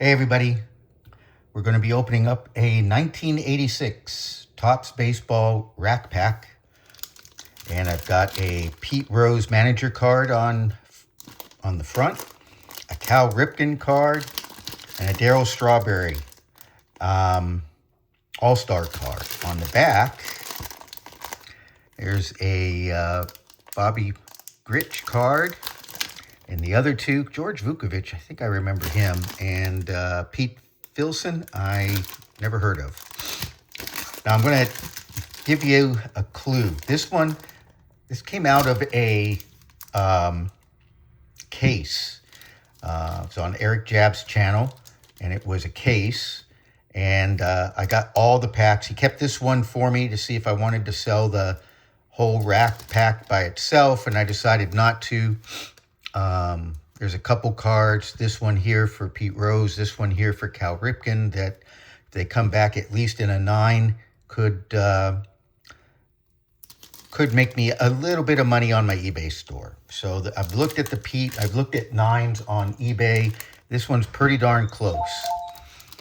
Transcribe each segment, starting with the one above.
Hey everybody, we're going to be opening up a 1986 Topps Baseball Rack Pack. And I've got a Pete Rose manager card on the front, a Cal Ripken card, and a Darryl Strawberry All-Star card. On the back, there's a Bobby Grich card. And the other two, George Vukovic, I think I remember him, and Pete Filson, I never heard of. Now I'm going to give you a clue. This came out of a case. It's on Eric Jab's channel, and it was a case. And I got all the packs. He kept this one for me to see if I wanted to sell the whole rack pack by itself, and I decided not to. There's a couple cards, this one here for Pete Rose, this one here for Cal Ripken, that if they come back at least in a 9 could make me a little bit of money on my eBay store. So I've looked at the Pete, I've looked at 9s on eBay. This one's pretty darn close.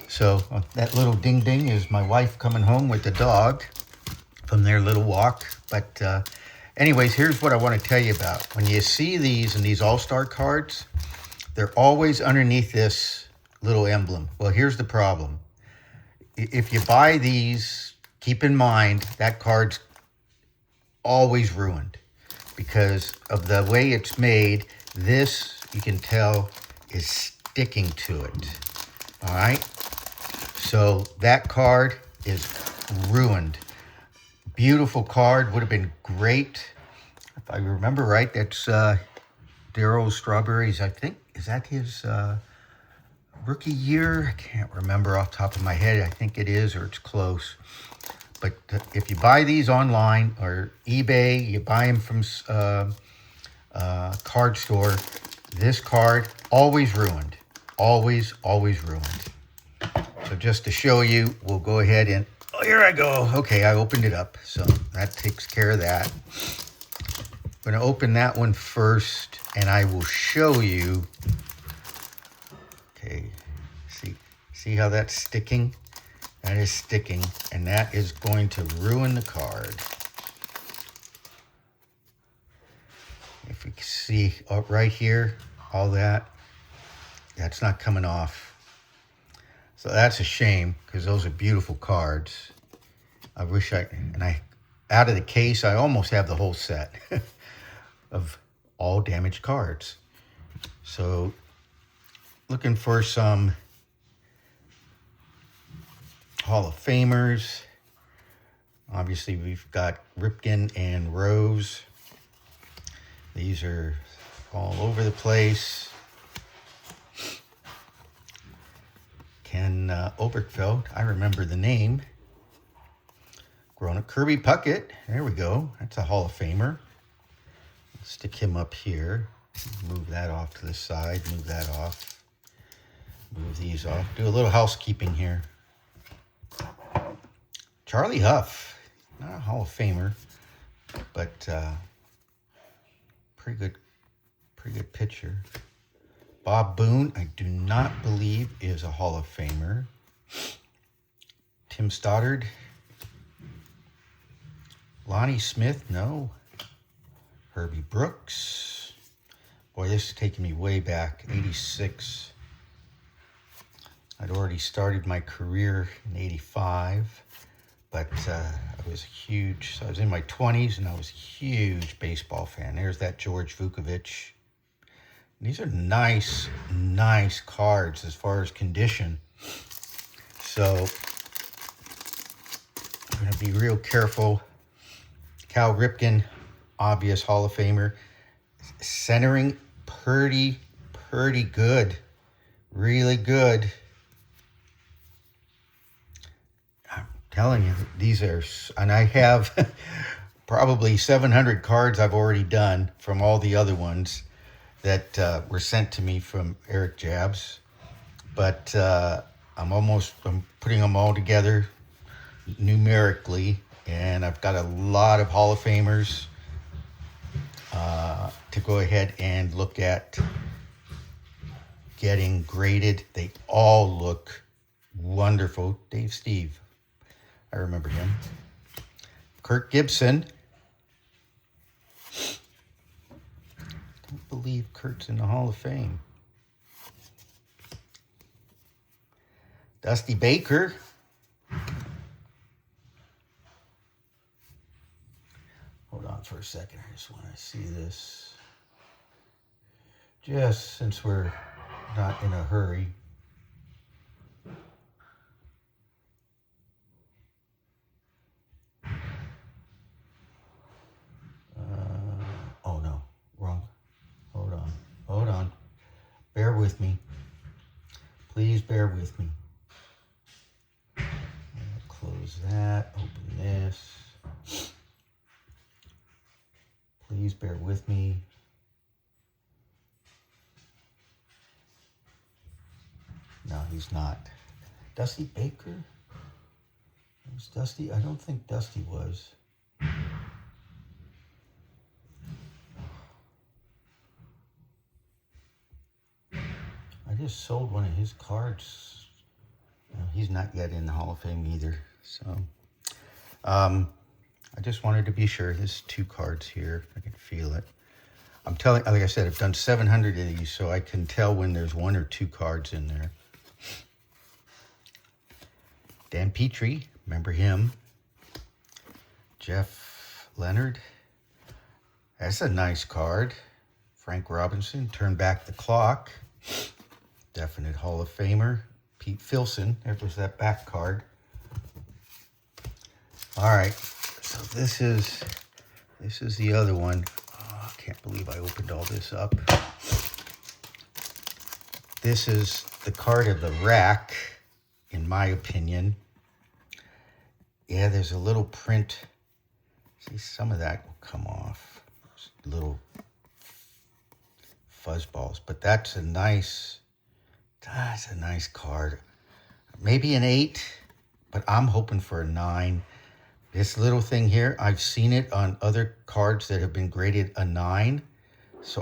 So that little ding ding is my wife coming home with the dog from their little walk. But anyways, here's what I want to tell you about. When you see these and these all-star cards, they're always underneath this little emblem. Well, here's the problem. If you buy these, keep in mind that card's always ruined because of the way it's made. This, you can tell, is sticking to it. All right? So that card is ruined. Beautiful card, would have been great. If I remember right, that's Darryl Strawberry's, I think. Is that his rookie year? I can't remember off the top of my head. I think it is, or it's close. But if you buy these online or eBay, you buy them from card store, this card, always ruined. Always, always ruined. So just to show you, we'll go ahead and, oh, here I go. Okay, I opened it up, so that takes care of that. I'm going to open that one first, and I will show you. Okay, see how that's sticking? That is sticking, and that is going to ruin the card. If we can see right here, all that's not coming off. So that's a shame, because those are beautiful cards. I wish out of the case, I almost have the whole set of all damaged cards. So looking for some Hall of Famers. Obviously, we've got Ripken and Rose. These are all over the place. Ken Oberkfeld, I remember the name. Grown up Kirby Puckett, there we go. That's a Hall of Famer. Stick him up here. Move that off to the side, move that off. Move these off. Do a little housekeeping here. Charlie Huff, not a Hall of Famer, but pretty good pitcher. Bob Boone, I do not believe is a Hall of Famer. Tim Stoddard. Lonnie Smith, no. Herbie Brooks. Boy, this is taking me way back, 86. I'd already started my career in 85, but I was huge. So I was in my 20s, and I was a huge baseball fan. There's that George Vukovic. These are nice cards as far as condition. So I'm going to be real careful. Cal Ripken, obvious Hall of Famer. Centering, pretty good. Really good. I'm telling you, these are, and I have probably 700 cards I've already done from all the other ones that were sent to me from Eric Jabs, but I'm putting them all together numerically, and I've got a lot of Hall of Famers to go ahead and look at getting graded. They all look wonderful. Dave Steve, I remember him. Kirk Gibson. I don't believe Kurt's in the Hall of Fame. Dusty Baker. Hold on for a second. I just want to see this. Just since we're not in a hurry. Oh no, wrong. Hold on. Bear with me. Please bear with me. Close that, open this. Please bear with me. No, he's not. Dusty Baker? Was Dusty? I don't think Dusty was. I just sold one of his cards. No, he's not yet in the Hall of Fame either. So, I just wanted to be sure. There's 2 cards here. I can feel it. I'm telling, like I said, I've done 700 of these, so I can tell when there's 1 or 2 cards in there. Dan Petrie, remember him. Jeff Leonard. That's a nice card. Frank Robinson, Turn Back the Clock. Definite Hall of Famer. Pete Filson, there was that back card. All right, so this is the other one. Oh, I can't believe I opened all this up. This is the card of the rack, in my opinion. Yeah, there's a little print. See, some of that will come off. Little fuzzballs, but that's a nice card. Maybe an 8, but I'm hoping for a 9. This little thing here, I've seen it on other cards that have been graded a 9. So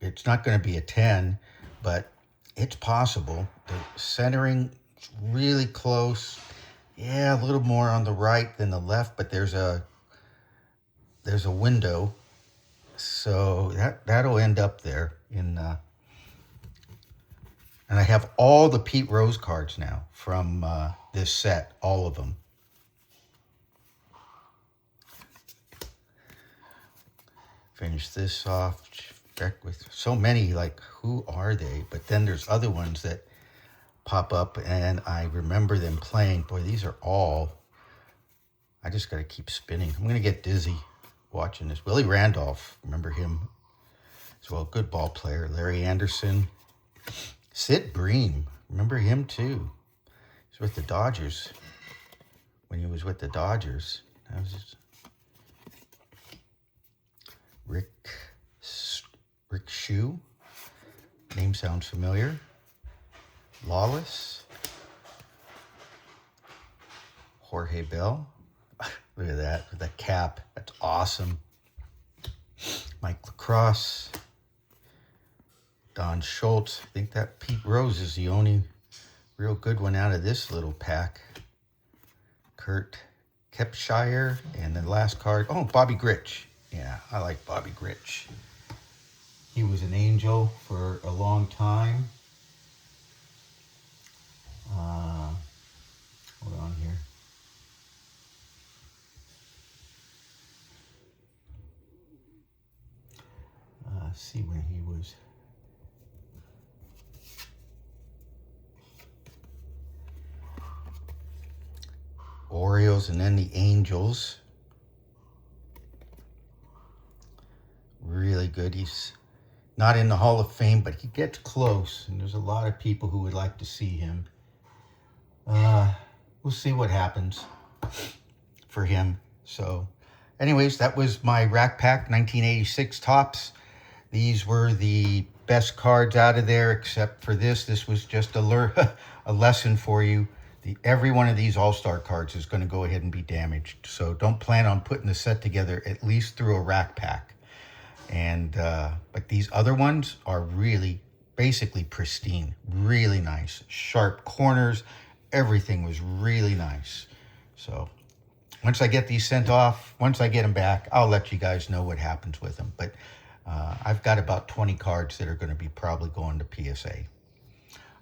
it's not going to be a 10, but it's possible. The centering is really close. Yeah, a little more on the right than the left, but there's a window. So that'll end up there in and I have all the Pete Rose cards now from this set, all of them. Finish this off. Check with so many, like, who are they? But then there's other ones that pop up, and I remember them playing. Boy, these are all. I just got to keep spinning. I'm going to get dizzy watching this. Willie Randolph, remember him as well? Good ball player. Larry Anderson. Sid Bream, remember him too. He's with the Dodgers. When he was with the Dodgers, that was just Rick Shue. Name sounds familiar. Lawless. Jorge Bell. Look at that, with that cap. That's awesome. Mike Lacrosse. Don Schultz. I think that Pete Rose is the only real good one out of this little pack. Kurt Kepshire. And the last card. Oh, Bobby Grich. Yeah, I like Bobby Grich. He was an Angel for a long time. Hold on here. See when he was. Orioles and then the Angels. Really good. He's not in the Hall of Fame, but he gets close, and there's a lot of people who would like to see him. We'll see what happens for him. So, anyways, that was my Rack Pack 1986 Topps. These were the best cards out of there, except for this. This was just a lesson for you. Every one of these All-Star cards is going to go ahead and be damaged. So don't plan on putting the set together at least through a Rack Pack. And but these other ones are really, basically pristine, really nice, sharp corners. Everything was really nice. So once I get these sent off, once I get them back, I'll let you guys know what happens with them. But I've got about 20 cards that are going to be probably going to PSA.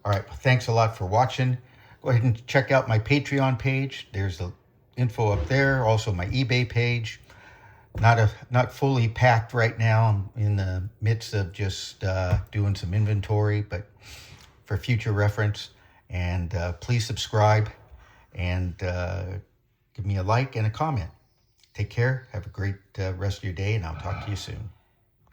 All right, well, thanks a lot for watching. Go ahead and check out my Patreon page. There's the info up there. Also my eBay page. Not fully packed right now. I'm in the midst of just doing some inventory, but for future reference. And please subscribe and give me a like and a comment. Take care. Have a great rest of your day, and I'll talk to you soon.